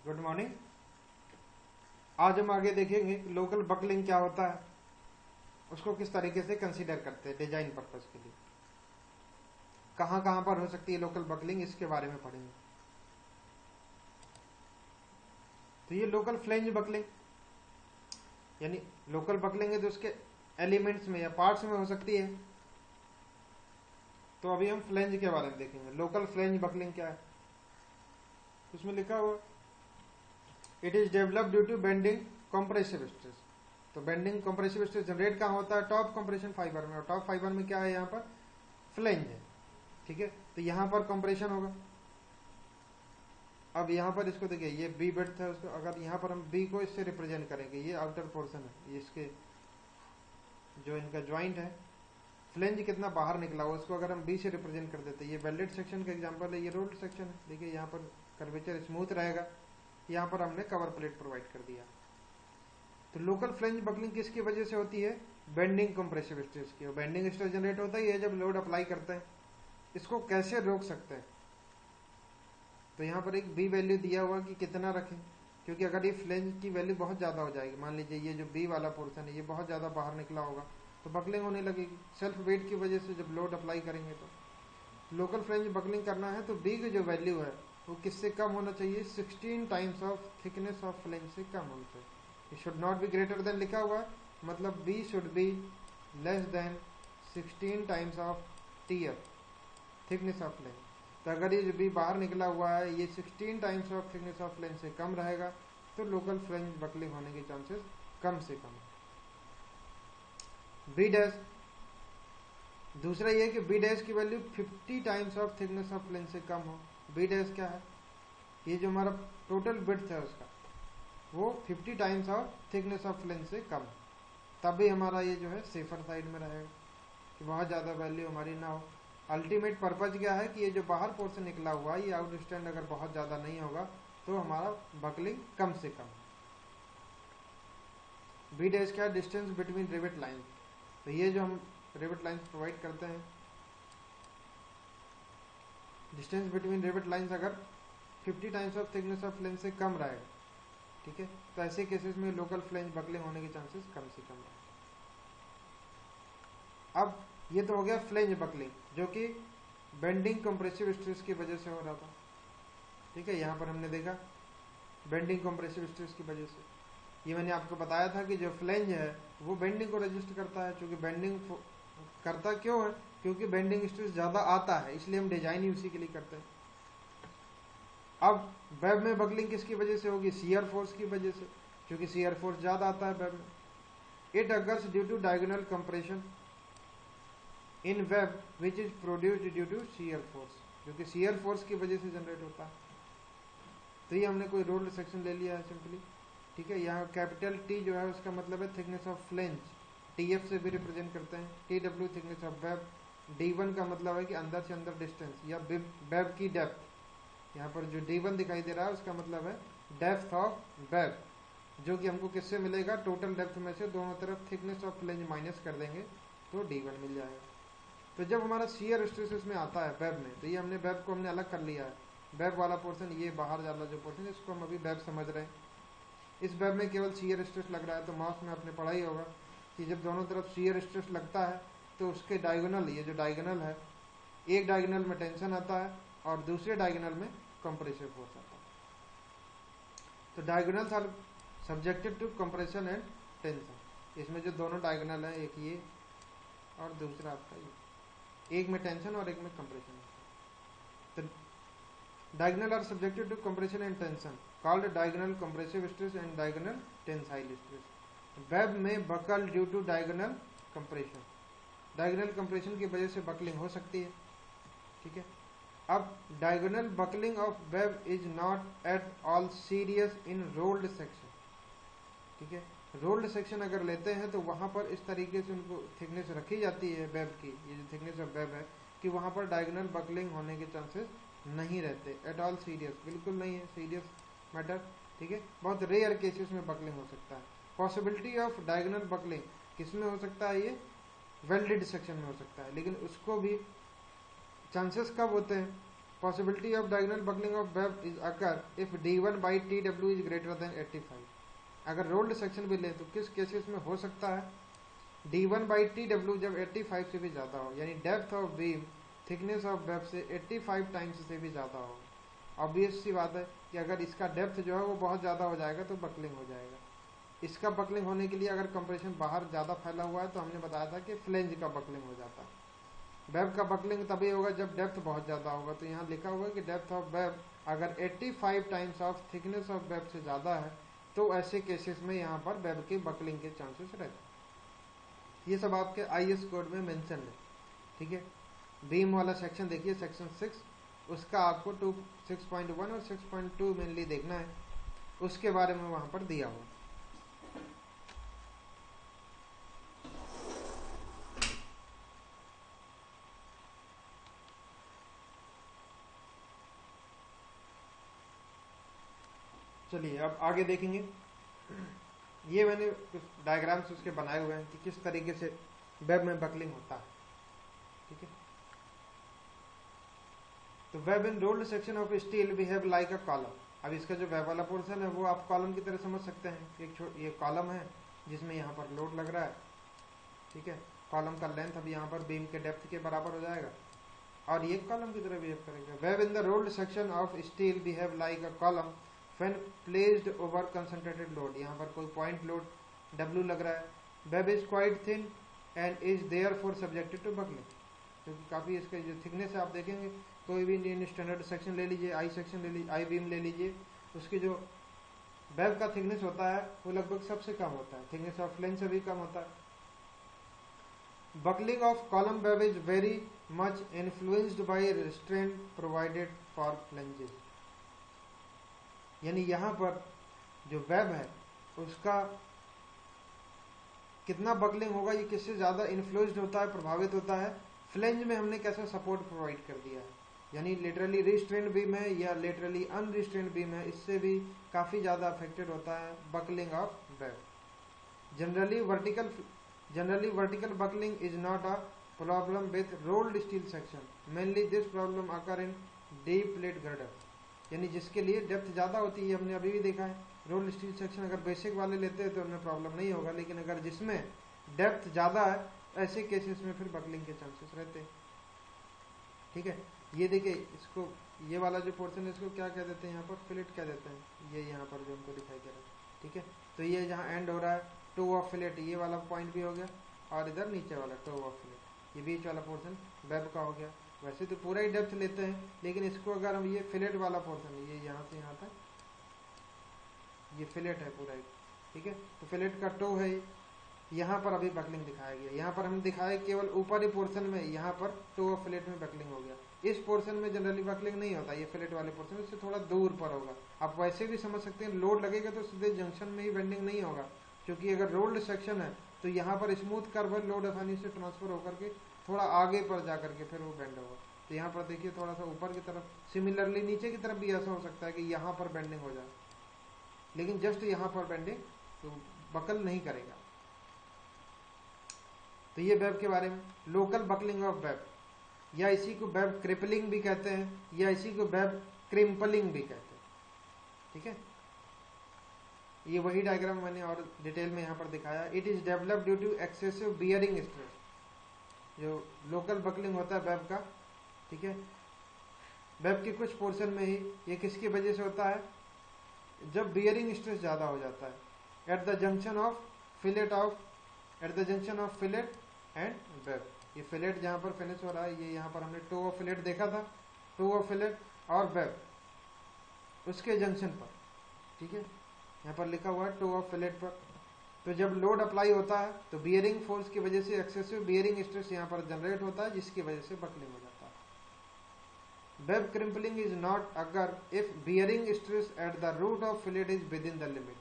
Good morning. आज हम आगे देखेंगे लोकल बकलिंग क्या होता है, उसको किस तरीके से कंसीडर करते हैं डिजाइन पर्पस के लिए, कहां कहां पर हो सकती है लोकल बकलिंग, इसके बारे में पढ़ेंगे। तो ये लोकल फ्लेंज बकलिंग यानी लोकल बकलिंग है तो उसके एलिमेंट्स में या पार्ट्स में हो सकती है। तो अभी हम फ्लेंज के बारे में देखेंगे। लोकल फ्लेंज बकलिंग क्या है, उसमें लिखा हुआ it is developed due to bending compressive stress. तो बेंडिंग कंप्रेसिव स्ट्रेस जनरेट कहां होता है, टॉप कंप्रेशन फाइबर में। और टॉप फाइबर में क्या है, यहाँ पर फ्लेंज है, ठीक है। तो यहां पर कंप्रेशन होगा। अब यहां पर इसको देखिए, ये बी बेड था, उसको अगर यहां पर हम बी को इससे रिप्रेजेंट करेंगे, ये आउटर पोर्शन है, ये इसके जो इनका ज्वाइंट है, फ्लेंज कितना बाहर निकला हुआ, उसको अगर हम बी से रिप्रेजेंट कर देते हैं, ये वेल्डेड सेक्शन का एग्जांपल है, ये रोल्ड सेक्शन है। देखिए यहाँ पर कर्वेचर स्मूथ रहेगा, यहाँ पर हमने कवर प्लेट प्रोवाइड कर दिया। तो लोकल फ्लेंज बकलिंग किसकी वजह से होती है, बेंडिंग कंप्रेसिव स्ट्रेस की। बेंडिंग स्ट्रेस जनरेट होता ही है जब लोड अप्लाई करते हैं। इसको कैसे रोक सकते हैं, तो यहाँ पर एक बी वैल्यू दिया हुआ कि कितना रखें, क्योंकि अगर ये फ्लेंज की वैल्यू बहुत ज्यादा हो जाएगी, मान लीजिए ये जो बी वाला पोर्शन है ये बहुत ज्यादा बाहर निकला होगा, तो बकलिंग होने लगेगी सेल्फ वेट की वजह से जब लोड अप्लाई करेंगे। तो लोकल फ्लेंज बकलिंग करना है तो बी की जो वैल्यू है वो किससे कम होना चाहिए, 16 times of thickness of flange से कम होना चाहिए। It should not be greater than लिखा हुआ है, मतलब b should be less than 16 times of tier thickness of flange. तो अगर ये जो बी बाहर निकला हुआ है ये 16 times of thickness of flange से कम रहेगा तो लोकल फ्लेंज बकलिंग होने के चांसेस कम से कम है। बी डैश, दूसरा ये कि बी डैश की value 50 times of thickness of flange से कम हो। बी डैश क्या है, ये जो हमारा टोटल विड्थ है उसका वो 50 times of thickness of flange से कम है, तभी हमारा ये जो है सेफर साइड में रहेगा कि बहुत ज्यादा वैल्यू हमारी ना हो। अल्टीमेट पर्पज क्या है कि ये जो बाहर पोर्शन निकला हुआ है ये आउट स्टैंड अगर बहुत ज्यादा नहीं होगा तो हमारा बकलिंग कम से कम। बी डैश क्या है, डिस्टेंस बिटवीन रिवेट लाइन। तो ये जो हम रिवेट लाइन प्रोवाइड करते हैं, डिस्टेंस बिटवीन रिवेट लाइंस अगर 50 times of thickness of flange से कम रहेगा, ठीक है, तो ऐसे केसेस में लोकल फ्लेंज बकलिंग होने के चांसेस कम से कम रहेगा। अब ये तो हो गया फ्लेंज बकलिंग जो कि बेंडिंग कंप्रेसिव स्ट्रेस की वजह से हो रहा था, ठीक है। यहां पर हमने देखा बेंडिंग कंप्रेसिव स्ट्रेस की वजह से, ये मैंने आपको बताया था कि जो फ्लेंज है वो बेंडिंग को रेजिस्ट करता है। क्योंकि बेंडिंग करता क्यों है, क्योंकि बेंडिंग स्ट्रेस ज्यादा आता है, इसलिए हम डिजाइन ही उसी के लिए करते हैं। अब वेब में बकलिंग किसकी वजह से होगी, शियर फोर्स की वजह से, क्योंकि शियर फोर्स ज्यादा आता है वेब में। It occurs due to diagonal compression in web which is produced due to shear force, जो कि शियर फोर्स की वजह से जनरेट होता है। तो ये हमने कोई रोल्ड सेक्शन ले लिया है सिंपली, ठीक है। यहाँ कैपिटल टी जो है उसका मतलब है थिकनेस ऑफ फ्लेंज, टीएफ से भी रिप्रेजेंट करते हैं। T W thickness of web, D1 का मतलब है कि अंदर से अंदर डिस्टेंस या वेब की डेप्थ। यहाँ पर जो डी1 दिखाई दे रहा है उसका मतलब है डेप्थ ऑफ वेब, जो कि हमको किससे मिलेगा, टोटल डेप्थ में से दोनों तरफ थिकनेस ऑफ फ्लेंज माइनस कर देंगे तो डी1 मिल जाएगा। तो जब हमारा शियर स्ट्रेस इसमें आता है वेब में, तो ये हमने वेब को हमने अलग कर लिया है। वेब वाला पोर्शन, ये बाहर वाला जो पोर्शन है इसको हम अभी वेब समझ रहे हैं। इस वेब में केवल शियर स्ट्रेस लग रहा है। तो मास में आपने पढ़ा ही होगा कि जब दोनों तरफ शियर स्ट्रेस लगता है तो उसके डायगोनल, ये जो डायगोनल है, एक डायगोनल में टेंशन आता है और दूसरे डायगोनल में कंप्रेसिव फोर्स आता है। तो diagonals are subjected to compression and tension. इसमें जो दोनों डायगोनल है, एक ये और दूसरा आपका ये, एक में टेंशन और एक में कंप्रेशन। तो diagonal are subjected to compression and tension called diagonal compressive stress and diagonal tensile stress. Web में buckle due to diagonal compression, diagonal compression की वजह से बकलिंग हो सकती है, ठीक है। अब diagonal buckling of web is not at all serious in rolled section, ठीक है। रोल्ड सेक्शन अगर लेते हैं तो वहां पर इस तरीके से उनको थिकनेस रखी जाती है वेब की, ये जो थिकनेस ऑफ वेब है, कि वहां पर डायगोनल बकलिंग होने के चांसेस नहीं रहते। एट ऑल सीरियस, बिल्कुल नहीं है सीरियस मैटर, ठीक है। बहुत रेयर केसेस में बकलिंग हो सकता है। पॉसिबिलिटी ऑफ डायगोनल बकलिंग किसमें हो सकता है, ये वेल्डेड सेक्शन में हो सकता है, लेकिन उसको भी चांसेस कब होते हैं, Possibility of diagonal buckling of web is occur if d1 by tw is greater than 85. अगर रोल्ड सेक्शन भी ले तो किस केसेस में हो सकता है, d1 by tw जब 85 से भी ज्यादा हो, यानी depth of beam thickness of web से 85 टाइम्स से भी ज्यादा हो। ऑब्वियस सी बात है कि अगर इसका डेप्थ जो है वो बहुत ज्यादा हो जाएगा तो बकलिंग हो जाएगा। इसका बकलिंग होने के लिए अगर कंप्रेशन बाहर ज्यादा फैला हुआ है तो हमने बताया था कि फ्लेंज का बकलिंग हो जाता है। वेब का बकलिंग तभी होगा जब डेप्थ बहुत ज्यादा होगा। तो यहाँ लिखा हुआ है कि डेप्थ ऑफ वेब अगर 85 times of thickness of web से ज्यादा है तो ऐसे केसेस में यहाँ पर वेब के बकलिंग के चांसेस रहते हैं। ये सब आपके आईएस कोड में मेंशन है, ठीक है। बीम वाला सेक्शन देखिए, सेक्शन 6, उसका आपको 6.1 और 6.2 मेनली देखना है, उसके बारे में वहां पर दिया हुआ। चलिए अब आगे देखेंगे। ये मैंने कुछ डायग्राम्स उसके बनाए हुए हैं कि किस तरीके से वेब में बकलिंग होता है, ठीक है। तो web in rolled section of steel behave like a column. अब इसका जो वेब वाला पोर्शन है वो आप कॉलम की तरह समझ सकते हैं। ये कॉलम है जिसमें यहाँ पर लोड लग रहा है, ठीक है। कॉलम का लेंथ अब यहाँ पर बीम के डेप्थ के बराबर हो जाएगा और ये कॉलम की तरह बिहेव करेगा। Web in the rolled section of steel behave like a column when placed over concentrated load. यहाँ पर कोई पॉइंट लोड W लग रहा है। Web is quite thin and is therefore subjected to buckling. क्योंकि काफी इसका जो थिकनेस है आप देखेंगे, कोई भी इंडियन स्टैंडर्ड सेक्शन ले लीजिए, आई सेक्शन ले लीजिए, आई बीम ले लीजिए, उसकी जो वेब का थिकनेस होता है वो लगभग सबसे कम होता है, थिकनेस ऑफ फ्लेंज से भी कम होता है। Buckling of column web is very much influenced by restraint provided for flanges. यानी यहाँ पर जो वेब है उसका कितना बकलिंग होगा, ये किससे ज्यादा इन्फ्लुएंस्ड होता है, प्रभावित होता है, फ्लेंज में हमने कैसा सपोर्ट प्रोवाइड कर दिया है। यानी लेटरली रिस्ट्रेंड बीम है या लेटरली अनरिस्ट्रेंड बीम है, इससे भी काफी ज्यादा अफेक्टेड होता है buckling of web. Generally vertical buckling is not a problem with rolled steel section, mainly this problem occur in deep plate girder. यानी जिसके लिए डेप्थ ज्यादा होती है, हमने अभी भी देखा है रोल्ड स्टील सेक्शन अगर बेसिक वाले लेते हैं तो उनमें प्रॉब्लम नहीं होगा, लेकिन अगर जिसमें डेप्थ ज्यादा है ऐसे केसेस में फिर बकलिंग के चांसेस रहते हैं, ठीक है। ये देखिए, इसको ये वाला जो पोर्शन है इसको क्या कह देते हैं, यहाँ पर फिलेट कह देते हैं। ये यहाँ पर जो हमको दिखाई दे रहा है, ठीक है। तो ये जहाँ एंड हो रहा है टो ऑफ फिलेट, ये वाला पॉइंट भी हो गया, और इधर नीचे वाला टो ऑफ फिलेट, ये बीच वाला पोर्शन वेब का हो गया। वैसे तो पूरा ही डेप्थ लेते हैं, लेकिन इसको अगर हम ये फिलेट वाला पोर्शन, ये यहाँ से यहाँ तक ये फिलेट है पूरा, ठीक है। तो फिलेट का टो है, यहाँ पर अभी बकलिंग दिखाया गया। यहाँ पर हम दिखाए केवल ऊपरी पोर्शन में, यहाँ पर टो ऑफ फिलेट में बकलिंग हो गया। इस पोर्शन में जनरली बकलिंग नहीं होता, ये फिलेट वाले पोर्शन इससे थोड़ा दूर पर होगा। आप वैसे भी समझ सकते हैं, लोड लगेगा तो सीधे जंक्शन में ही बेंडिंग नहीं होगा, क्योंकि अगर रोल्ड सेक्शन है तो यहाँ पर स्मूथ कर्व लोड आसानी से ट्रांसफर होकर के थोड़ा आगे पर जाकर के फिर वो बेंड होगा। तो यहाँ पर देखिए थोड़ा सा ऊपर की तरफ, सिमिलरली नीचे की तरफ भी ऐसा हो सकता है कि यहाँ पर बेंडिंग हो जाए, लेकिन जस्ट यहाँ पर बेंडिंग तो बकल नहीं करेगा। तो ये वेब के बारे में। लोकल बकलिंग ऑफ वेब, या इसी को वेब क्रिपलिंग भी कहते हैं, या इसी को वेब क्रिम्पलिंग भी कहते हैं, ठीक है। ये वही डायग्राम मैंने और डिटेल में यहाँ पर दिखाया। It is developed due to excessive bearing stress. जो लोकल बकलिंग होता है वेब का, ठीक है, वेब के कुछ पोर्शन में ही ये किसकी वजह से होता है, जब बियरिंग स्ट्रेस ज्यादा हो जाता है at the junction of fillet and web. ये फिलेट जहां पर फिनिश हो रहा है, ये यहाँ पर हमने टो ऑफ फिलेट देखा था, टो ऑफ फिलेट और वेब उसके जंक्शन पर, ठीक है, यहाँ पर लिखा हुआ है टो ऑफ फिलेट पर। तो जब लोड अप्लाई होता है तो बियरिंग फोर्स की वजह से एक्सेसिव बियरिंग स्ट्रेस यहाँ पर जनरेट होता है, जिसकी वजह से बकलिंग हो जाता है। वेब क्रिम्पलिंग इज नॉट अगर if bearing stress at the root of fillet is within the limit.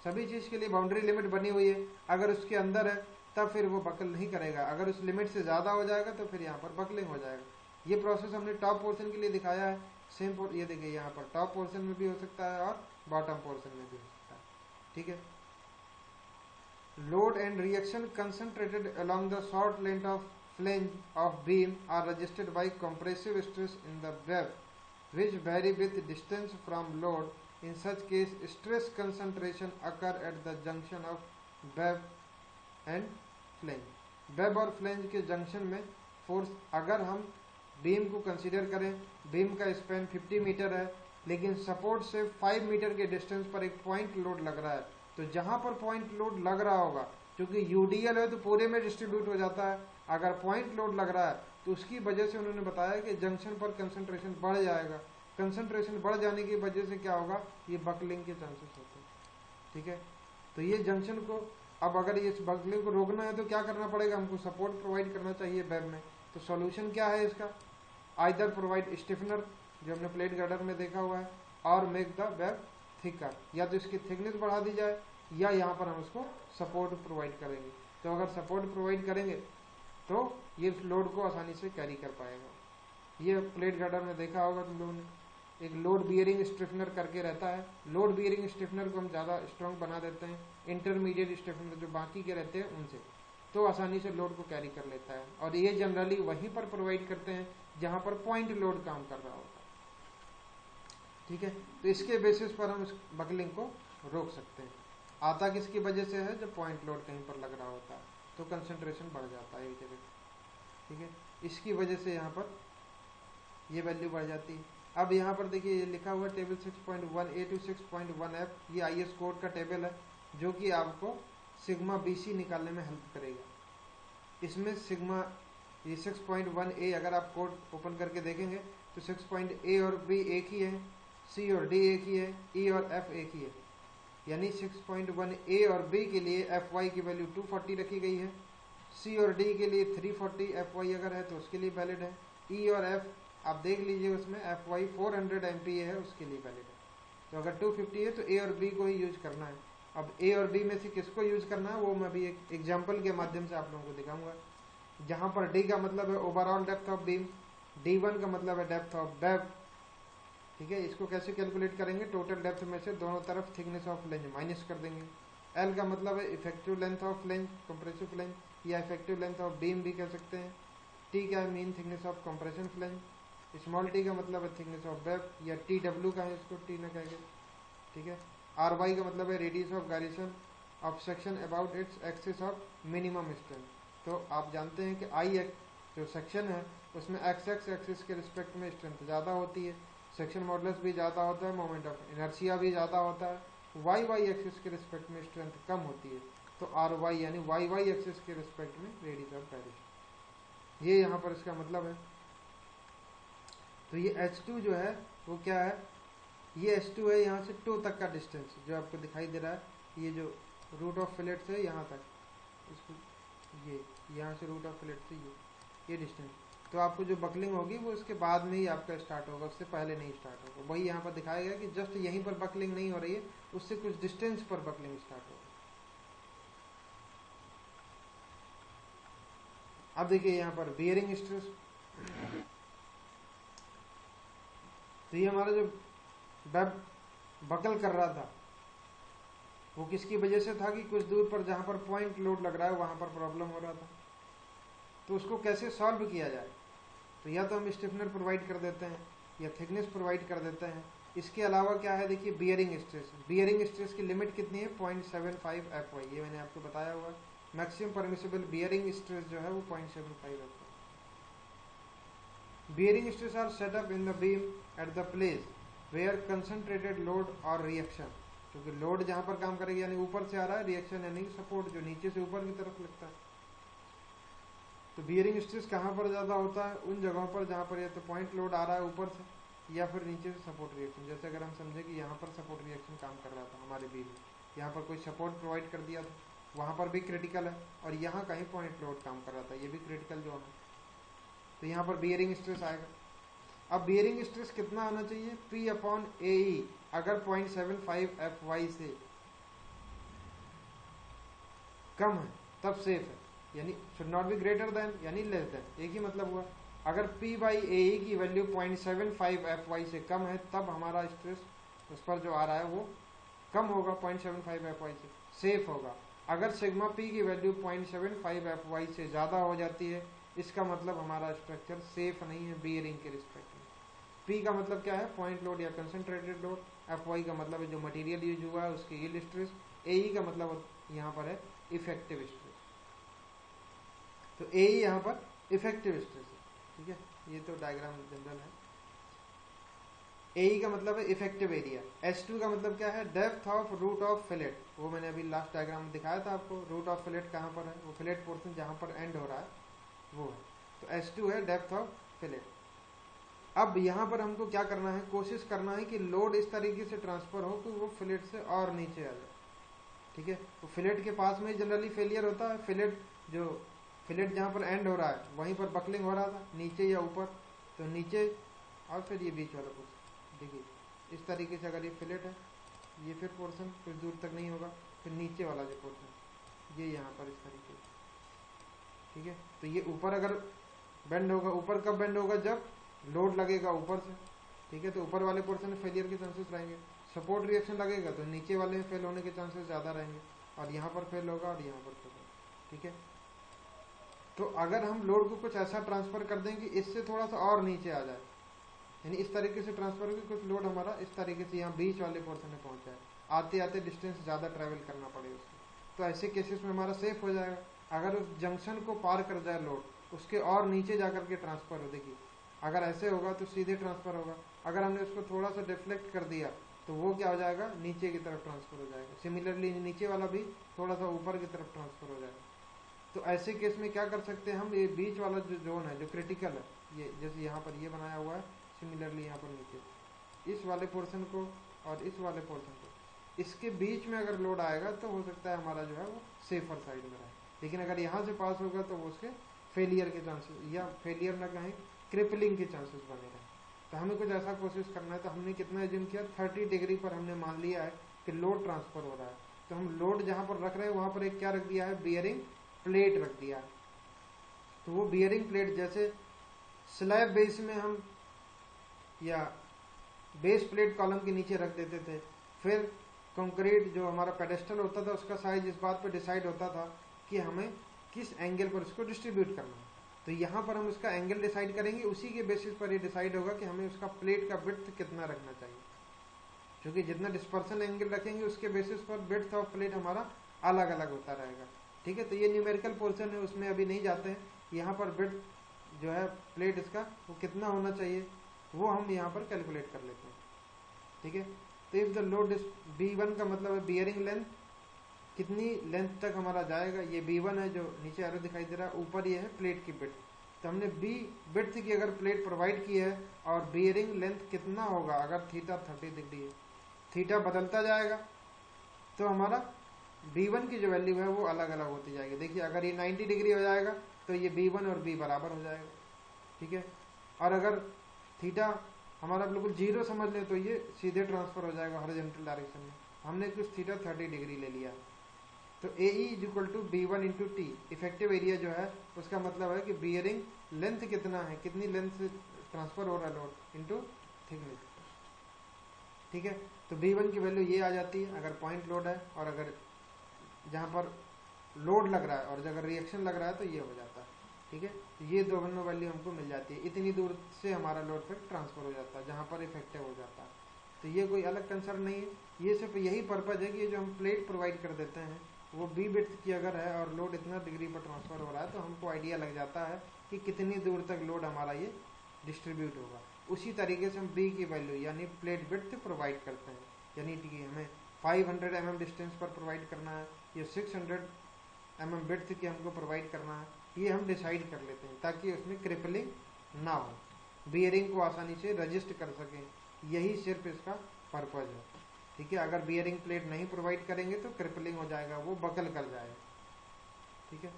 सभी चीज के लिए बाउंड्री लिमिट बनी हुई है, अगर उसके अंदर है तब फिर वो बकल नहीं करेगा, अगर उस लिमिट से ज्यादा हो जाएगा तो फिर यहाँ पर बकलिंग हो जाएगा। ये प्रोसेस हमने टॉप पोर्शन के लिए दिखाया है, सेम ये देखिए यहाँ पर टॉप पोर्शन में भी हो सकता है और बॉटम पोर्शन में भी हो सकता है, ठीक है। Load and reaction concentrated along the short length of flange of beam are registered by compressive stress in the web which vary with distance from load. In such case, stress concentration occur at the junction of web and flange. Web और flange के junction में force, अगर हम beam को consider करें, beam का span 50 metre है, लेकिन सपोर्ट से 5 मीटर के डिस्टेंस पर एक पॉइंट लोड लग रहा है, तो जहां पर पॉइंट लोड लग रहा होगा, क्योंकि यूडीएल है तो पूरे में डिस्ट्रीब्यूट हो जाता है, अगर पॉइंट लोड लग रहा है तो उसकी वजह से उन्होंने बताया कि जंक्शन पर कंसंट्रेशन बढ़ जाएगा। कंसंट्रेशन बढ़ जाने की वजह से क्या होगा, ये बकलिंग के चांसेस होते हैं। ठीक है, तो ये जंक्शन को, अब अगर ये बकलिंग को रोकना है तो क्या करना पड़ेगा, हमको सपोर्ट प्रोवाइड करना चाहिए वेब में। तो सॉल्यूशन क्या है इसका, आइदर प्रोवाइड स्टिफनर जो हमने प्लेट गर्डर में देखा हुआ है, और मेक द वेब थिकर, या तो इसकी थिकनेस बढ़ा दी जाए या यहाँ पर हम उसको सपोर्ट प्रोवाइड करेंगे। तो अगर सपोर्ट प्रोवाइड करेंगे तो ये लोड को आसानी से कैरी कर पाएगा। ये प्लेट गर्डर में देखा होगा तुम लोगों ने, एक लोड बियरिंग स्टिफनर करके रहता है। लोड बियरिंग स्टिफनर को हम ज़्यादा स्ट्रॉन्ग बना देते हैं इंटरमीडिएट स्टिफनर जो बाकी के रहते हैं उनसे, तो आसानी से लोड को कैरी कर लेता है। और ये जनरली वहीं पर प्रोवाइड करते हैं जहां पर पॉइंट लोड काम कर रहा होता है। ठीक है, तो इसके बेसिस पर हम इस बकलिंग को रोक सकते हैं। आता किसकी वजह से है, जब पॉइंट लोड कहीं पर लग रहा होता है तो कंसंट्रेशन बढ़ जाता है एक जगह। ठीक है, इसकी वजह से यहाँ पर ये वैल्यू बढ़ जाती है। अब यहाँ पर देखिए ये लिखा हुआ टेबल 6.1A to 6.1F, ये IS कोड का टेबल है जो कि आपको सिग्मा BC निकालने में हेल्प करेगा। इसमें सिग्मा ये 6.1A अगर आप कोड ओपन करके देखेंगे तो 6.A और B एक ही है, C और D एक ही है, E और F एक ही है। यानी 6.1A और B के लिए Fy की वैल्यू 240 रखी गई है, C और D के लिए 340 Fy अगर है तो उसके लिए वैलिड है, E और F आप देख लीजिए उसमें Fy 400 MPa है उसके लिए वैलिड है। तो अगर 250 है तो A और B को ही यूज करना है। अब A और B में से किसको यूज करना है वो मैं भी एक एग्जाम्पल के माध्यम से आप लोगों को दिखाऊंगा। जहां पर D का मतलब है overall depth of beam, D1 का मतलब है डेप्थ ऑफ वेब। ठीक है, इसको कैसे कैलकुलेट करेंगे, टोटल डेप्थ में से दोनों तरफ थिकनेस ऑफ फ्लेंज माइनस कर देंगे। L का मतलब है effective length of flange, compressive flange, या इफेक्टिव लेंथ ऑफ बीम भी कह सकते हैं। T क्या है, mean thickness of compression flange. Small t का मतलब है थिकनेस ऑफ वेब, या TW का है, इसको T ना कहेंगे। ठीक है, RY का मतलब है radius of gyration of section about its axis of minimum strength. तो आप जानते हैं कि I जो सेक्शन है उसमें x एक्सिस के रिस्पेक्ट में स्ट्रेंथ ज़्यादा होती है, सेक्शन मॉडुलस भी ज़्यादा होता है, मोमेंट ऑफ इनर्शिया भी ज़्यादा होता है। y एक्सिस के रिस्पेक्ट में स्ट्रेंथ कम होती है, तो RY यानी y एक्सिस के रिस्पेक्ट में रेडियस ऑफ गायरेशन, ये यहाँ पर इसका मतलब है। तो ये H2 जो है वो क्या है, ये H2 है यहाँ से टो तक का डिस्टेंस जो आपको दिखाई दे रहा है, ये जो रूट ऑफ फिलेट से यहाँ तक, इसको ये यहाँ से रूट ऑफ फिलेट से ये डिस्टेंस। तो आपको जो बकलिंग होगी वो इसके बाद में ही आपका स्टार्ट होगा, उससे पहले नहीं स्टार्ट होगा। वही यहाँ पर दिखाया गया कि जस्ट यहीं पर बकलिंग नहीं हो रही है, उससे कुछ डिस्टेंस पर बकलिंग स्टार्ट होगा। अब देखिए यहाँ पर बियरिंग स्ट्रेस, तो ये हमारा जो वेब बकल कर रहा था वो किसकी वजह से था कि कुछ दूर पर जहां पर पॉइंट लोड लग रहा है वहां पर प्रॉब्लम हो रहा था। तो उसको कैसे सॉल्व किया जाए, तो या तो हम स्टिफनर प्रोवाइड कर देते हैं या थिकनेस प्रोवाइड कर देते हैं। इसके अलावा क्या है, देखिए बियरिंग स्ट्रेस, बियरिंग स्ट्रेस की लिमिट कितनी है, 0.75 Fy, ये मैंने आपको बताया हुआ है। मैक्सिमम परमिसिबल बियरिंग स्ट्रेस जो है वो 0.75 Fy। Bearing stress are set up in the beam at the place where concentrated load or reaction, क्योंकि लोड जहां पर काम करेगी यानी ऊपर से आ रहा है, रिएक्शन यानी सपोर्ट जो नीचे से ऊपर की तरफ लगता है। तो बियरिंग स्ट्रेस कहां पर ज्यादा होता है, उन जगहों पर जहां पर या तो पॉइंट लोड आ रहा है ऊपर से या फिर नीचे से सपोर्ट रिएक्शन। जैसे अगर हम समझे कि यहाँ पर सपोर्ट रिएक्शन काम कर रहा था हमारे बीम में, यहाँ पर कोई सपोर्ट प्रोवाइड कर दिया था, वहां पर भी क्रिटिकल है, और यहाँ कहीं पॉइंट लोड काम कर रहा था, ये भी क्रिटिकल जोन है, तो यहाँ पर बियरिंग स्ट्रेस आएगा। अब बियरिंग स्ट्रेस कितना आना चाहिए, P/AE, अगर 0.75 Fy से कम है तब सेफ है, यानी should not be greater then यानी लेस देन, एक ही मतलब हुआ। अगर P/AE की वैल्यू 0.75 Fy से कम है तब हमारा स्ट्रेस उस पर जो आ रहा है वो कम होगा, 0.75 Fy से सेफ होगा। अगर सिग्मा P की वैल्यू 0.75 Fy से ज़्यादा हो जाती है, इसका मतलब हमारा स्ट्रक्चर सेफ नहीं है बियरिंग के रिस्पेक्ट में। P का मतलब क्या है, पॉइंट लोड या कंसंट्रेटेड लोड। FY का मतलब है जो मटेरियल यूज हुआ है उसकी यील्ड स्ट्रेस। AE का मतलब यहाँ पर है इफेक्टिव स्ट्रेस। तो AE यहाँ पर इफेक्टिव स्ट्रेस है, ठीक है, ये तो डायग्राम जनरल है। AE का मतलब है इफेक्टिव एरिया। S2 का मतलब क्या है, depth of root of fillet. वो मैंने अभी लास्ट डायग्राम में दिखाया था आपको, रूट ऑफ फिलेट कहाँ पर है, वो फिलेट पोर्शन जहाँ पर एंड हो रहा है वो है। तो S2 है डेप्थ ऑफ फिलेट। अब यहाँ पर हमको क्या करना है, कोशिश करना है कि लोड इस तरीके से ट्रांसफर हो कि वो फिलेट से और नीचे आ जाए, ठीक है। तो फिलेट के पास में जनरली फेलियर होता है, फिलेट जहाँ पर एंड हो रहा है वहीं पर बकलिंग हो रहा था, नीचे या ऊपर, तो नीचे और फिर ये बीच वाला पोर्शन देखिए इस तरीके से। अगर ये फिलेट है, ये फिर पोर्शन कुछ दूर तक नहीं होगा, फिर नीचे वाला जो पोर्शन ये यहाँ पर इस तरीके से, ठीक है। तो ये ऊपर अगर बेंड होगा, ऊपर कब बेंड होगा, जब लोड लगेगा ऊपर से, ठीक है। तो ऊपर वाले पोर्शन में फेलियर के चांसेस रहेंगे। सपोर्ट रिएक्शन लगेगा तो नीचे वाले में फेल होने के चांसेस ज़्यादा रहेंगे, और यहाँ पर फेल होगा और यहाँ पर फेल होगा, ठीक है। तो अगर हम लोड को कुछ ऐसा ट्रांसफर कर दें कि इससे थोड़ा सा और नीचे आ जाए, यानी इस तरीके से ट्रांसफर होगी कुछ लोड हमारा इस तरीके से यहाँ बीच वाले पोर्शन में पहुँच जाए, आते आते डिस्टेंस ज़्यादा ट्रैवल करना पड़े उसको, तो ऐसे केसेस में हमारा सेफ हो जाएगा। अगर उस जंक्शन को पार कर जाए लोड, उसके और नीचे जा करके ट्रांसफर हो, देखिए अगर ऐसे होगा तो सीधे ट्रांसफर होगा, अगर हमने उसको थोड़ा सा डिफ्लेक्ट कर दिया तो वो क्या हो जाएगा, नीचे की तरफ ट्रांसफर हो जाएगा। सिमिलरली नीचे वाला भी थोड़ा सा ऊपर की तरफ ट्रांसफर हो जाएगा। तो ऐसे केस में क्या कर सकते हैं हम, ये बीच वाला जो जोन है जो क्रिटिकल है, ये जैसे यहाँ पर ये बनाया हुआ है, सिमिलरली यहाँ पर नीचे इस वाले पोर्शन को और इस वाले पोर्शन को, इसके बीच में अगर लोड आएगा तो हो सकता है हमारा जो है वो सेफर साइड में रहे। लेकिन अगर यहाँ से पास होगा तो वो उसके फेलियर के चांसेस, या फेलियर ना कहें क्रिपलिंग के चांसेस बने रहे। तो हमें कुछ ऐसा कोशिश करना है। तो हमने कितना एज्यूम किया, 30 डिग्री पर हमने मान लिया है कि लोड ट्रांसफर हो रहा है। तो हम लोड जहाँ पर रख रहे हैं वहाँ पर एक क्या रख दिया है, बियरिंग प्लेट रख दिया है। तो वो बियरिंग प्लेट जैसे स्लैब बेस में हम या बेस प्लेट कॉलम के नीचे रख देते थे, फिर कंक्रीट जो हमारा पेडेस्टल होता था उसका साइज इस बात पर डिसाइड होता था कि हमें किस एंगल पर उसको डिस्ट्रीब्यूट करना है। तो यहाँ पर हम उसका एंगल डिसाइड करेंगे, उसी के बेसिस पर ये डिसाइड होगा कि हमें उसका प्लेट का विड्थ कितना रखना चाहिए, क्योंकि जितना डिस्पर्सन एंगल रखेंगे उसके बेसिस पर विड्थ ऑफ प्लेट हमारा अलग अलग होता रहेगा, ठीक है। तो ये न्यूमेरिकल पोर्शन है, उसमें अभी नहीं जाते हैं। यहाँ पर विड्थ जो है प्लेट इसका वो कितना होना चाहिए वो हम यहाँ पर कैलकुलेट कर लेते हैं, ठीक है। तो इफ द लोड B1 का मतलब है बियरिंग लेंथ, कितनी लेंथ तक हमारा जाएगा, ये B1 है जो नीचे एरो दिखाई दे रहा है, ऊपर ये है प्लेट की विड्थ। तो हमने विड्थ की अगर प्लेट प्रोवाइड की है और बियरिंग लेंथ कितना होगा, अगर थीटा 30 डिग्री है, थीटा बदलता जाएगा तो हमारा B1 की जो वैल्यू है वो अलग अलग होती जाएगी। देखिए अगर ये 90 डिग्री हो जाएगा तो ये B1 और B बराबर हो जाएगा, ठीक है। और अगर थीटा हमारा बिल्कुल जीरो समझ लें तो ये सीधे ट्रांसफर हो जाएगा हॉरिजॉन्टल डायरेक्शन में। हमने कुछ थीटा 30 डिग्री ले लिया। तो AE is equal to B1 into T, effective area जो है उसका मतलब है कि बियरिंग लेंथ कितना है, कितनी लेंथ से ट्रांसफर हो रहा है लोड, इंटू थिकनेस, ठीक है। तो B1 की वैल्यू ये आ जाती है अगर पॉइंट लोड है, और अगर जहाँ पर लोड लग रहा है और अगर रिएक्शन लग रहा है तो ये हो जाता है, ठीक है। तो ये दोनों वैल्यू हमको मिल जाती है, इतनी दूर से हमारा लोड फिर ट्रांसफर हो जाता है जहाँ पर इफेक्टिव हो जाता है। तो ये कोई अलग कंसर्न नहीं है, ये सिर्फ यही पर्पज है कि ये जो हम प्लेट प्रोवाइड कर देते हैं वो B विड्थ की अगर है और लोड इतना डिग्री पर ट्रांसफर हो रहा है तो हमको आइडिया लग जाता है कि कितनी दूर तक लोड हमारा ये डिस्ट्रीब्यूट होगा। उसी तरीके से हम B की वैल्यू यानी प्लेट विड्थ प्रोवाइड करते हैं, यानी कि हमें 500 mm डिस्टेंस पर प्रोवाइड करना है या 600 mm विड्थ की हमको प्रोवाइड करना है, ये हम डिसाइड कर लेते हैं ताकि उसमें क्रिपलिंग ना हो, बियरिंग को आसानी से रजिस्ट कर सकें। यही सिर्फ इसका पर्पज है, ठीक है। अगर बियरिंग प्लेट नहीं प्रोवाइड करेंगे तो क्रिपलिंग हो जाएगा, वो बकल कर जाएगा, ठीक है।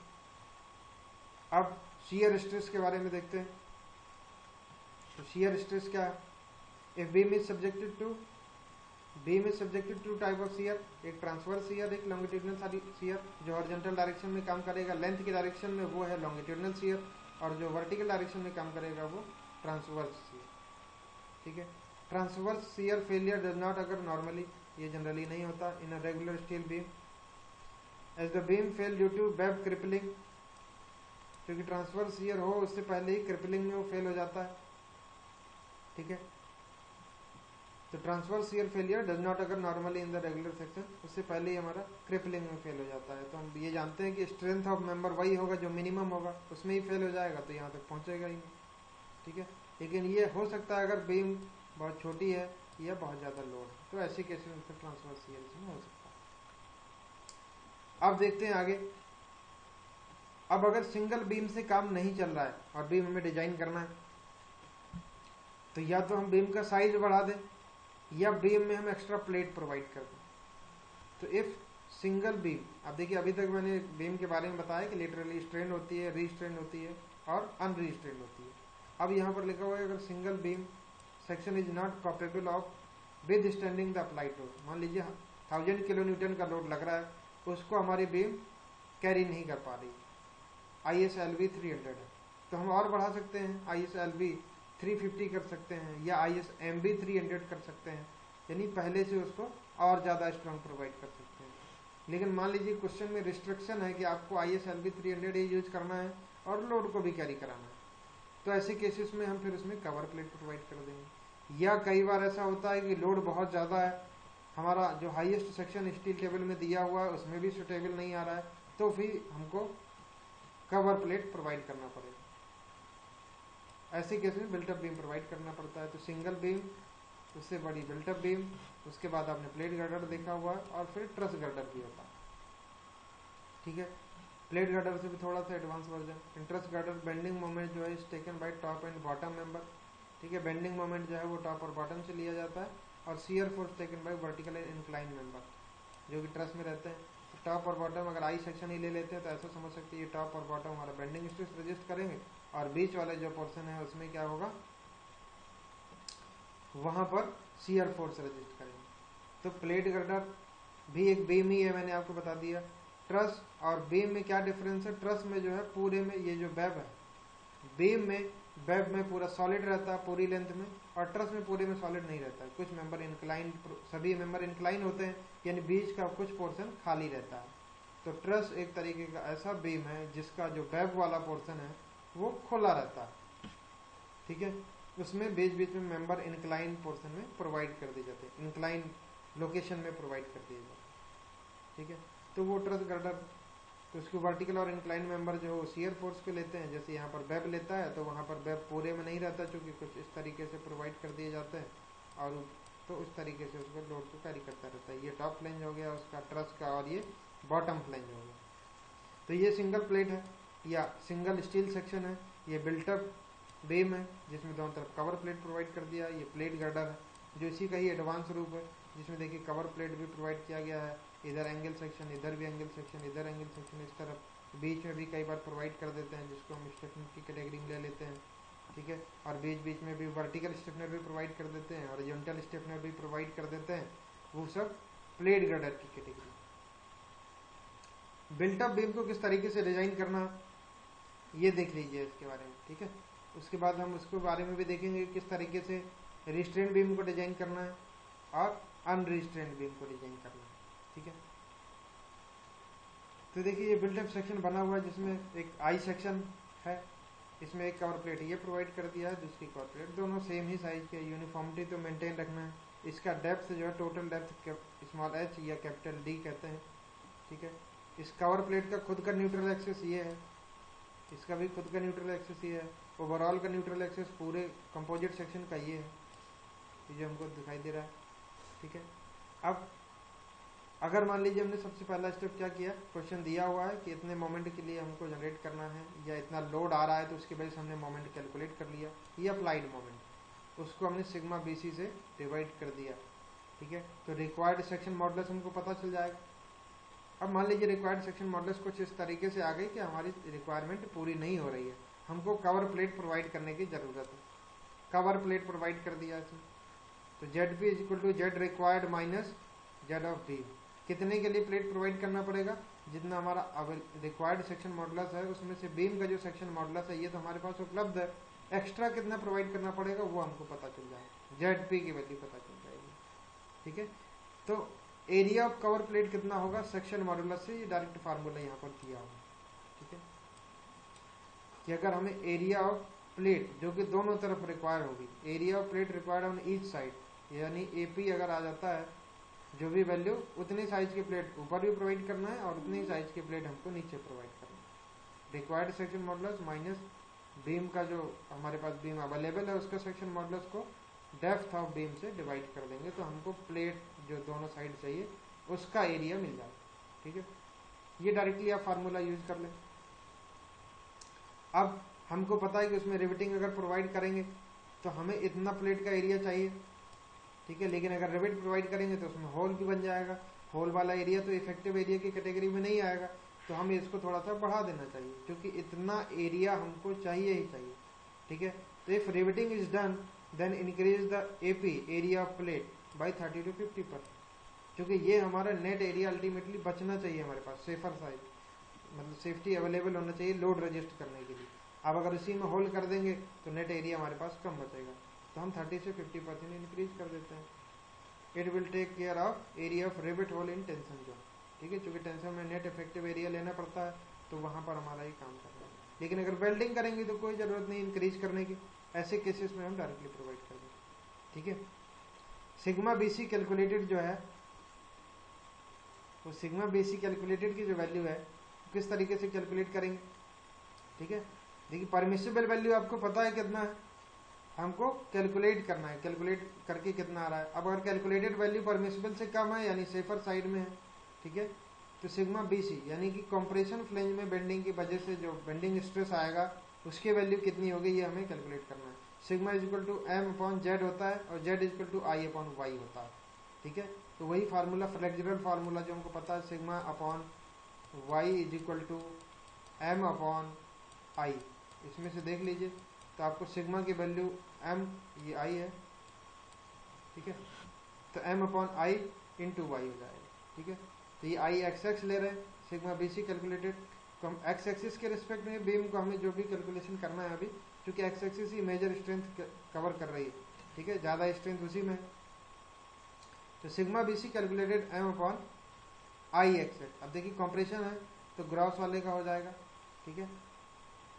अब शियर स्ट्रेस के बारे में देखते हैं। तो शियर स्ट्रेस क्या है, if beam is subjected to type of shear, एक ट्रांसवर्स शियर, एक लॉन्गिट्यूडनल शियर। जो हॉरिजॉन्टल डायरेक्शन में काम करेगा लेंथ की डायरेक्शन में वो है लॉन्गिट्यूडनल शियर, और जो वर्टिकल डायरेक्शन में काम करेगा वो ट्रांसवर्स शियर, ठीक है। Transverse shear failure does not अगर नॉर्मली, ये जनरली नहीं होता in a regular steel beam as the beam fail due to web crippling, क्योंकि ट्रांसवर्स शियर हो उससे पहले ही क्रिपलिंग में वो फेल हो जाता है, ठीक है। तो transverse shear failure does not अगर normally in the regular section, उससे पहले ही हमारा क्रिपलिंग में फेल हो जाता है। तो हम ये जानते हैं कि स्ट्रेंथ ऑफ मेंबर वही होगा जो मिनिमम होगा, उसमें ही फेल हो जाएगा तो यहाँ तक पहुँचेगा ही नहीं, ठीक है। लेकिन ये हो सकता है अगर बीम बहुत छोटी है या बहुत ज़्यादा लोड है, तो ऐसे केसेस में फिर ट्रांसवर्स शियर इसमें हो सकता है। अब देखते हैं आगे। अब अगर सिंगल बीम से काम नहीं चल रहा है और बीम हमें डिजाइन करना है, तो या तो हम बीम का साइज बढ़ा दें या बीम में हम एक्स्ट्रा प्लेट प्रोवाइड कर दें। तो इफ सिंगल बीम, अब देखिए अभी तक मैंने बीम के बारे में बताया कि लिटरली स्ट्रेन होती है, रीस्ट्रेन होती है और अनरीस्ट्रेन होती है। अब यहाँ पर लिखा हुआ है अगर single beam section is not capable of with standing the applied load, मान लीजिए 1000 किलो न्यूटन का लोड लग रहा है, उसको हमारी बीम कैरी नहीं कर पा रही, ISLV 300 है, तो हम और बढ़ा सकते हैं, ISLV 350 कर सकते हैं या ISMB 300 कर सकते हैं, यानी पहले से उसको और ज़्यादा स्ट्रॉन्ग प्रोवाइड कर सकते हैं। लेकिन मान लीजिए क्वेश्चन में रिस्ट्रिक्शन है कि आपको ISLV 300 ही यूज करना है और लोड को भी कैरी कराना है, तो ऐसे केसेस में हम फिर उसमें कवर प्लेट प्रोवाइड कर देंगे। या कई बार ऐसा होता है कि लोड बहुत ज़्यादा है, हमारा जो हाईएस्ट सेक्शन स्टील टेबल में दिया हुआ है उसमें भी सुटेबल नहीं आ रहा है, तो फिर हमको कवर प्लेट प्रोवाइड करना पड़ेगा। ऐसे केस में बिल्टअप बीम प्रोवाइड करना पड़ता है। तो सिंगल बीम, उससे बड़ी बिल्टअप बीम, उसके बाद आपने प्लेट गर्डर देखा हुआ है और फिर ट्रस गर्डर भी होता है, ठीक है। प्लेट गर्डर से भी थोड़ा सा advance version. Truss girder bending moment जो है is taken by top and bottom member, ठीक है। बेंडिंग मोमेंट जो है वो टॉप और बॉटम से लिया जाता है, और shear force taken by vertical and incline member जो कि ट्रस में रहते हैं। तो टॉप और बॉटम अगर आई सेक्शन ही ले लेते हैं तो ऐसा समझ सकते हैं ये टॉप और बॉटम हमारा बेंडिंग स्ट्रेस रजिस्ट करेंगे, और बीच वाले जो पोर्शन है उसमें क्या होगा, वहां पर शियर फोर्स रजिस्ट करेंगे। तो प्लेट गर्डर भी एक बीम ही है, मैंने आपको बता दिया। ट्रस और बीम में क्या डिफरेंस है, ट्रस में जो है पूरे में ये जो वेब है, बीम में वेब में पूरा सॉलिड रहता है पूरी लेंथ में, और ट्रस में पूरे में सॉलिड नहीं रहता है, कुछ मेंबर इंक्लाइन, सभी मेंबर इंक्लाइन होते हैं, यानी बीच का कुछ पोर्शन खाली रहता है। तो ट्रस एक तरीके का ऐसा बीम है जिसका जो वेब वाला पोर्शन है वो खुला रहता है, ठीक है। उसमें बीच बीच में मेंबर इंक्लाइन पोर्शन में प्रोवाइड कर दिए जाते हैं, इंक्लाइन लोकेशन में प्रोवाइड कर दिए जाते हैं, ठीक है। तो वो ट्रस गर्डर, तो उसके वर्टिकल और इंक्लाइन मेंबर जो है शियर फोर्स को लेते हैं, जैसे यहाँ पर वेब लेता है तो वहाँ पर वेब पूरे में नहीं रहता, चूँकि कुछ इस तरीके से प्रोवाइड कर दिए जाते हैं, और तो उस तरीके से उसको लोड को कैरी करता रहता है। ये टॉप फ्लेंज हो गया उसका ट्रस का, और ये बॉटम फ्लेंज हो गया। तो ये सिंगल प्लेट है या सिंगल स्टील सेक्शन है, ये बिल्टअप बीम है जिसमें दोनों तरफ कवर प्लेट प्रोवाइड कर दिया। ये प्लेट गर्डर है जो इसी का ही एडवांस रूप है, जिसमें देखिए कवर प्लेट भी प्रोवाइड किया गया है, इधर एंगल सेक्शन, इधर भी एंगल सेक्शन, इधर एंगल सेक्शन, इस तरफ बीच में भी कई बार प्रोवाइड कर देते हैं, जिसको हम स्टेपनर की कैटेगरी में ले लेते हैं, ठीक है। और बीच बीच में भी वर्टिकल स्टेपनर भी प्रोवाइड कर देते हैं, हॉरिजॉन्टल स्टेपनर भी प्रोवाइड कर देते हैं, वो सब प्लेट गर्डर की कैटेगरी। बिल्टअप बीम को किस तरीके से डिजाइन करना ये देख लीजिए इसके बारे में, ठीक है। उसके बाद हम उसके बारे में भी देखेंगे किस तरीके से रिस्ट्रेंट बीम को डिजाइन करना है और अनरिस्ट्रेंट बीम को डिजाइन करना है, ठीक है। तो देखिए ये बिल्टअप सेक्शन बना हुआ है जिसमें एक आई सेक्शन है, इसमें एक कवर प्लेट ये प्रोवाइड कर दिया है, दूसरी कवर प्लेट, दोनों सेम ही साइज के। यूनिफॉर्मिटी तो मेंटेन रखना है। इसका डेप्थ जो है टोटल डेप्थ स्मॉल h या कैपिटल D कहते हैं, ठीक है। इस कवर प्लेट का खुद का न्यूट्रल एक्सेस ये है, इसका भी खुद का न्यूट्रल एक्सेस ये है, ओवरऑल का न्यूट्रल एक्सेस पूरे कंपोजिट सेक्शन का ये है, ये जो हमको दिखाई दे रहा है, ठीक है। अब अगर मान लीजिए हमने सबसे पहला स्टेप क्या किया, क्वेश्चन दिया हुआ है कि इतने मोमेंट के लिए हमको जनरेट करना है या इतना लोड आ रहा है, तो उसके वजह से हमने मोमेंट कैलकुलेट कर लिया, ये अप्लाइड मोमेंट, उसको हमने सिग्मा BC से डिवाइड कर दिया, ठीक है। तो रिक्वायर्ड सेक्शन मॉडुलस हमको पता चल जाएगा। अब मान लीजिए रिक्वायर्ड सेक्शन मॉडुलस कुछ इस तरीके से आ गई कि हमारी रिक्वायरमेंट पूरी नहीं हो रही है, हमको कवर प्लेट प्रोवाइड करने की जरूरत है। कवर प्लेट प्रोवाइड कर दिया इसमें, तो ZP = Z required minus Z of B। कितने के लिए प्लेट प्रोवाइड करना पड़ेगा, जितना हमारा रिक्वायर्ड सेक्शन मॉडुलस है उसमें से बीम का जो सेक्शन मॉडुलस है ये तो हमारे पास उपलब्ध है, एक्स्ट्रा कितना प्रोवाइड करना पड़ेगा वो हमको पता चल जाएगा, ZP की वैल्यू पता चल जाएगी, ठीक है। तो एरिया ऑफ कवर प्लेट कितना होगा सेक्शन मॉडुलस से, ये डायरेक्ट फार्मूला यहाँ पर दिया होगा, ठीक है। कि अगर हमें एरिया ऑफ प्लेट जो कि दोनों तरफ रिक्वायर होगी, area of plate required on each side, यानी AP अगर आ जाता है जो भी वैल्यू, उतनी साइज की प्लेट ऊपर भी प्रोवाइड करना है और उतनी साइज की प्लेट हमको नीचे प्रोवाइड करना है। Required section modulus minus beam का जो हमारे पास बीम अवेलेबल है उसका सेक्शन मॉडुलस को डेप्थ ऑफ बीम से डिवाइड कर देंगे तो हमको प्लेट जो दोनों साइड चाहिए उसका एरिया मिल जाएगा। ठीक है, ये डायरेक्टली आप फार्मूला यूज कर लें। अब हमको पता है कि उसमें रिवेटिंग अगर प्रोवाइड करेंगे तो हमें इतना प्लेट का एरिया चाहिए। ठीक है, लेकिन अगर रिवेट प्रोवाइड करेंगे तो उसमें होल भी बन जाएगा, होल वाला एरिया तो इफेक्टिव एरिया की कैटेगरी में नहीं आएगा, तो हमें इसको थोड़ा सा बढ़ा देना चाहिए क्योंकि इतना एरिया हमको चाहिए ही चाहिए। ठीक है, तो if riveting is done then increase the AP area of plate by 30 to 50%, क्योंकि ये हमारा नेट एरिया अल्टीमेटली बचना चाहिए हमारे पास, सेफर साइड मतलब सेफ्टी अवेलेबल होना चाहिए लोड रजिस्ट करने के लिए। अब अगर इसी में होल्ड कर देंगे तो नेट एरिया हमारे पास कम बचेगा, तो हम 30 से 50% इंक्रीज कर देते हैं। It will take care of area of rivet hole in tension zone. ठीक है, क्योंकि टेंशन में नेट इफेक्टिव एरिया लेना पड़ता है तो वहां पर हमारा ये काम कर रहा है। लेकिन अगर वेल्डिंग करेंगे तो कोई जरूरत नहीं इंक्रीज करने की, ऐसे केसेस में हम डायरेक्टली प्रोवाइड कर देंगे। ठीक है, सिग्मा BC कैलकुलेटेड जो है वो सिग्मा BC कैलकुलेटेड की जो वैल्यू है किस तरीके से कैलकुलेट करेंगे। ठीक है, देखिए परमिसिबल वैल्यू आपको पता है कितना है, हमको कैलकुलेट करना है, कैलकुलेट करके कितना आ रहा है। अब अगर कैलकुलेटेड वैल्यू परमिसिबल से कम है यानी सेफर साइड में है, ठीक है, तो सिग्मा BC यानी कि कंप्रेशन फ्लेंज में बेंडिंग की वजह से जो बेंडिंग स्ट्रेस आएगा उसकी वैल्यू कितनी होगी ये हमें कैलकुलेट करना है। Sigma is equal to M/Z होता है और Z is equal to I/Y होता है। ठीक है, तो वही फार्मूला फ्लेक्सुरल फार्मूला जो हमको पता है sigma upon Y is equal to M/I, इसमें से देख लीजिए तो आपको सिग्मा की वैल्यू M, ये I है। ठीक है, तो M/I इंटू Y हो जाएगा। ठीक है, तो ये I XX ले रहे हैं, sigma BC calculated x axis के रिस्पेक्ट में बीम को हमें जो भी कैलकुलेशन करना है अभी, क्योंकि एक्स एक्सिस ही मेजर स्ट्रेंथ कवर कर रही है। ठीक है, ज्यादा स्ट्रेंथ उसी में है। तो sigma BC calculated M/I XX। अब देखिए कंप्रेशन है तो ग्रॉस वाले का हो जाएगा। ठीक है,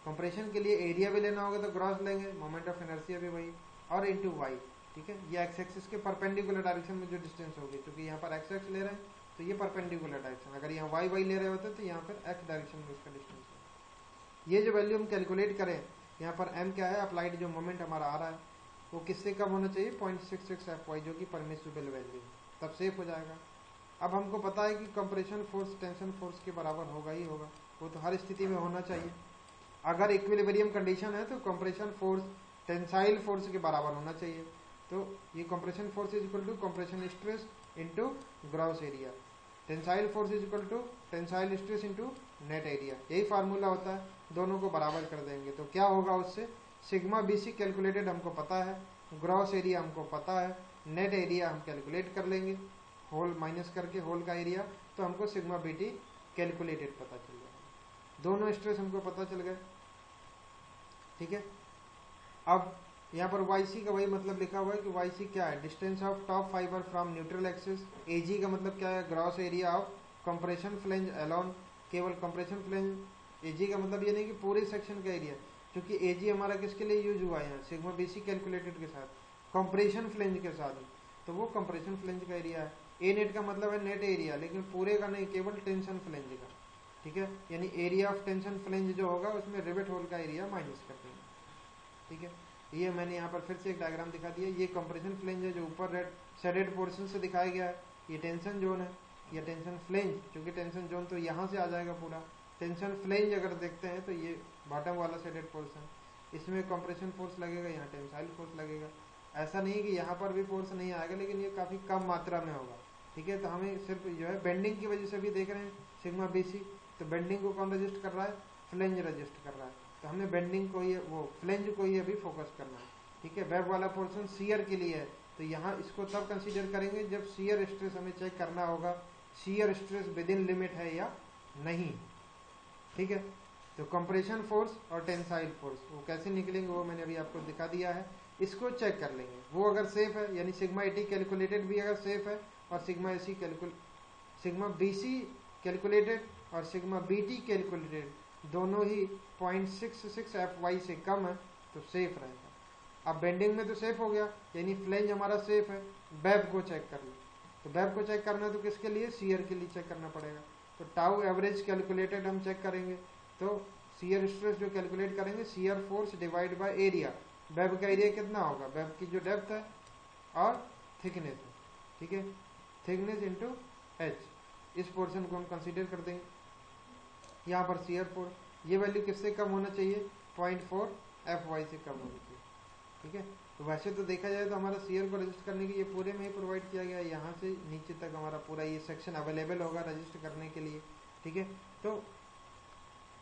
कंप्रेशन के लिए एरिया भी लेना होगा तो ग्रॉस लेंगे, मोमेंट ऑफ इनर्शिया भी वही, और इंटू Y। ठीक है, ये एक्स एक्सिस के परपेंडिकुलर डायरेक्शन में जो डिस्टेंस होगी, क्योंकि यहाँ पर एक्स एक्स ले रहे हैं तो ये परपेंडिकुलर डायरेक्शन, अगर यहाँ वाई ले रहे होते तो यहाँ पर एक्स डायरेक्शन में उसका डिस्टेंस है। ये जो वैल्यू हम कैलकुलेट करें, यहाँ पर M क्या है, अप्लाइड जो मोमेंट हमारा आ रहा है वो किससे कम होना चाहिए, 0.66 FY, जो कि परमिसिबल वैल्यू है, तब सेफ हो जाएगा। अब हमको पता है कि कंप्रेशन फोर्स टेंशन फोर्स के बराबर होगा ही होगा, वो तो हर स्थिति में होना चाहिए। अगर इक्विलिब्रियम कंडीशन है तो कंप्रेशन फोर्स टेंसाइल फोर्स के बराबर होना चाहिए। तो ये compression force is equal to compression stress into gross area, tensile force is equal to tensile stress into net area, यही फार्मूला होता है। दोनों को बराबर कर देंगे तो क्या होगा, उससे सिग्मा BC कैलकुलेटेड हमको पता है, ग्रॉस एरिया हमको पता है, नेट एरिया हम कैलकुलेट कर लेंगे, होल माइनस करके होल का एरिया, तो हमको सिग्मा BT कैलकुलेटेड पता चल जाएगा। दोनों स्ट्रेस हमको पता चल गए। ठीक है, अब यहाँ पर YC का वही मतलब लिखा हुआ है कि YC क्या है, distance of top fibre from neutral axis. AG का मतलब क्या है, gross area of compression flange alone, केवल कंप्रेशन फ्लेंज। AG का मतलब ये नहीं कि पूरे सेक्शन का एरिया, क्योंकि AG हमारा किसके लिए यूज हुआ है, सिग्मा BC कैलकुलेटेड के साथ, कंप्रेशन फ्लेंज के साथ, तो वो कंप्रेशन फ्लेंज का एरिया है। A नेट का मतलब है नेट एरिया, लेकिन पूरे का नहीं, केवल टेंशन फ्लेंज का। ठीक है, यानी एरिया ऑफ टेंशन फ्लेंज जो होगा उसमें रिवेट होल का एरिया माइनस कर देंगे। ठीक है, ये मैंने यहाँ पर फिर से एक डायग्राम दिखा दिया। ये कंप्रेशन फ्लेंज है जो ऊपर रेड शेडेड पोर्शन से दिखाया गया है, ये टेंशन जोन है, ये टेंशन फ्लेंज, क्योंकि टेंशन जोन तो यहाँ से आ जाएगा पूरा। टेंशन फ्लेंज अगर देखते हैं तो ये बॉटम वाला शेडेड पोर्शन, इसमें कंप्रेशन फोर्स लगेगा, यहाँ टेंसाइल फोर्स लगेगा। ऐसा नहीं कि यहाँ पर भी फोर्स नहीं आएगा, लेकिन ये काफी कम मात्रा में होगा। ठीक है, तो हमें सिर्फ जो है बेंडिंग की वजह से भी देख रहे हैं सिग्मा BC, तो बेंडिंग को कौन रजिस्ट कर रहा है, फ्लेंज रजिस्ट कर रहा है, तो हमें बेंडिंग को ही, वो फ्लेंज को ही अभी फोकस करना है। ठीक है, वेब वाला पोर्शन शियर के लिए है, तो यहाँ इसको तब कंसीडर करेंगे जब शियर स्ट्रेस हमें चेक करना होगा, shear stress with in limit है या नहीं। ठीक है, तो कंप्रेशन फोर्स और टेंसाइल फोर्स वो कैसे निकलेंगे वो मैंने अभी आपको दिखा दिया है, इसको चेक कर लेंगे। वो अगर सेफ है, यानी सिग्मा AT कैलकुलेटेड भी अगर सेफ है और सिग्मा BC कैलकुलेटेड और सिग्मा BT कैलकुलेटेड दोनों ही 0.66 FY से कम है, तो सेफ रहेगा। अब बेंडिंग में तो सेफ हो गया, यानी फ्लेंज हमारा सेफ है। वेब को चेक कर लो, तो वेब को चेक करना है तो किसके लिए, शियर के लिए चेक करना पड़ेगा। तो टाउ एवरेज कैलकुलेटेड हम चेक करेंगे, तो शियर स्ट्रेस जो कैलकुलेट करेंगे, shear force divide by area. Web का एरिया कितना होगा, वेब की जो डेप्थ है और थिकनेस है, ठीक है, थिकनेस इंटू एच, इस पोर्शन को हम कंसीडर कर देंगे। यहाँ पर शियर फोर्स ये वैल्यू किससे कम होना चाहिए, 0.4 FY से कम होनी चाहिए, ठीक है। तो वैसे तो देखा जाए तो हमारा शियर को रजिस्टर करने के लिए पूरे में ही प्रोवाइड किया गया है, यहाँ से नीचे तक हमारा पूरा ये सेक्शन अवेलेबल होगा रजिस्टर करने के लिए, ठीक है। तो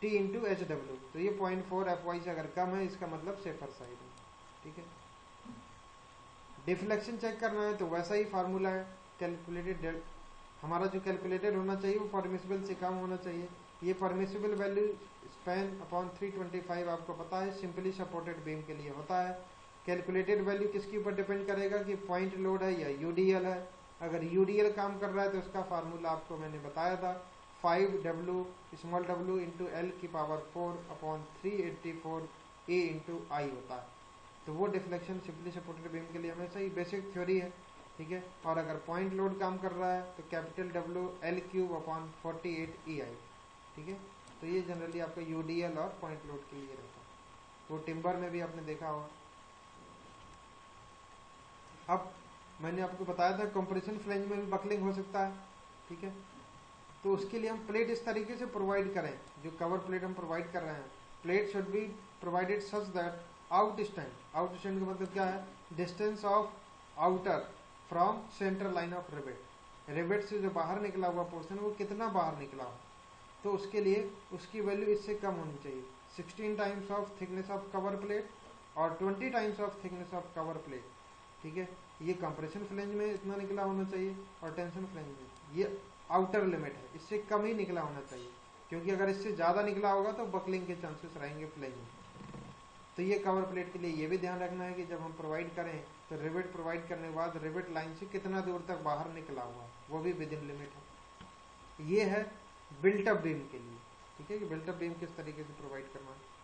T इंटू HW, तो ये 0.4 FY से अगर कम है इसका मतलब सेफर साइड है, ठीक है। डिफ्लेक्शन चेक करना है तो वैसा ही फार्मूला है, कैलकुलेटेड, हमारा जो कैलकुलेटेड होना चाहिए वो परमिसिबल से कम होना चाहिए। ये परमिसिबल वैल्यू स्पैन अपॉन 325 आपको पता है, सिंपली सपोर्टेड बीम के लिए होता है। कैलकुलेटेड वैल्यू किसके ऊपर डिपेंड करेगा कि पॉइंट लोड है या यूडीएल है। अगर यूडीएल काम कर रहा है तो उसका फार्मूला आपको मैंने बताया था, 5W small w into L की पावर 4 अपॉन 384 A इंटू आई होता है। तो वो डिफ्लेक्शन सिंपली सपोर्टेड बीम के लिए हमेशा ही बेसिक थ्योरी है, ठीक है। और अगर पॉइंट लोड काम कर रहा है तो capital W L³ upon 48 EI, ठीक है। तो ये जनरली आपका यूडीएल और पॉइंट लोड के लिए रहता है, वो टिम्बर में भी आपने देखा होगा। अब मैंने आपको बताया था कंप्रेशन फ्लेंज में भी बकलिंग हो सकता है, ठीक है। तो उसके लिए हम प्लेट इस तरीके से प्रोवाइड करें, जो कवर प्लेट हम प्रोवाइड कर रहे हैं, plate should be provided such that out stand का मतलब क्या है, distance of outer from centre line of rivet, rivet से जो बाहर निकला हुआ पोर्शन वो कितना बाहर निकला हो, तो उसके लिए उसकी वैल्यू इससे कम होनी चाहिए, 16 times of thickness of cover plate और 20 times of thickness of cover plate, ठीक है। ये कंप्रेशन फ्लेंज में इतना निकला होना चाहिए और टेंशन फ्लेंज में ये आउटर लिमिट है, इससे कम ही निकला होना चाहिए, क्योंकि अगर इससे ज़्यादा निकला होगा तो बकलिंग के चांसेस रहेंगे फ्लेंज में। तो ये कवर प्लेट के लिए ये भी ध्यान रखना है कि जब हम प्रोवाइड करें तो रिवेट प्रोवाइड करने के बाद रिवेट लाइन से कितना दूर तक बाहर निकला हुआ है, वो भी विद इन लिमिट है। ये है बिल्ट अप बीम के लिए, ठीक है, कि बिल्ट अप बीम किस तरीके से प्रोवाइड करना है।